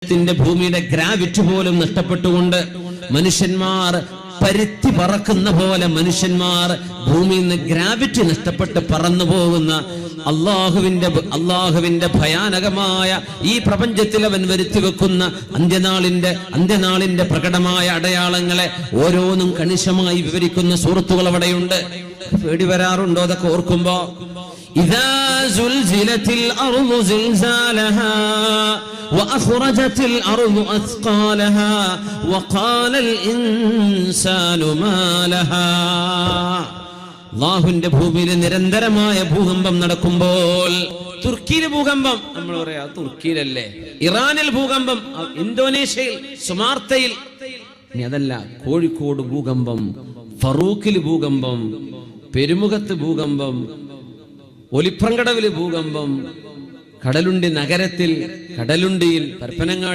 ത്തിന്റെ ഭൂമിയുടെ ഗ്രാവിറ്റി പോലും നഷ്ടപ്പെട്ടുകൊണ്ട് മനുഷ്യന്മാർ പരുത്തി പറക്കുന്ന പോലെ മനുഷ്യന്മാർ ഭൂമിയിൽ നിന്ന് ഗ്രാവിറ്റി നഷ്ടപ്പെട്ട് പറന്നു പോകുന്ന അള്ളാഹുവിന്റെ ഭയാനകമായ ഈ പ്രപഞ്ചത്തിൽ അവൻ വരുത്തി വെക്കുന്ന അന്ത്യനാളിന്റെ പ്രകടമായ അടയാളങ്ങളെ ഓരോന്നും കണിശമായി വിവരിക്കുന്ന സൂറത്തുകൾ അവിടെയുണ്ട്. പേടി വരാറുണ്ടോ അതൊക്കെ ഓർക്കുമ്പോ? إذا زلزلت الأرض زلزالها وأخرجت الأرض أثقالها وقال الإنسان ما لها. അല്ലാഹുവിന്റെ ഭൂമിയിൽ നിരന്തരമായ ഭൂകമ്പം നടക്കുമ്പോൾ, തുർക്കിയിൽ ഭൂകമ്പം നമ്മൾ പറയാ തുർക്കിയിലല്ലേ, ഇറാനിൽ ഭൂകമ്പം, ഇന്തോനേഷ്യയിൽ സുമാർത്തയിൽ, ഇനി അതല്ല കോഴിക്കോട് ഭൂകമ്പം, ഫറൂഖിൽ ഭൂകമ്പം, പെരുമുഖത്ത് ഭൂകമ്പം, ഒലിപ്രങ്കടവില് ഭൂകമ്പം, കടലുണ്ടി നഗരത്തിൽ, കടലുണ്ടിയിൽ, പരപ്പനങ്ങാടി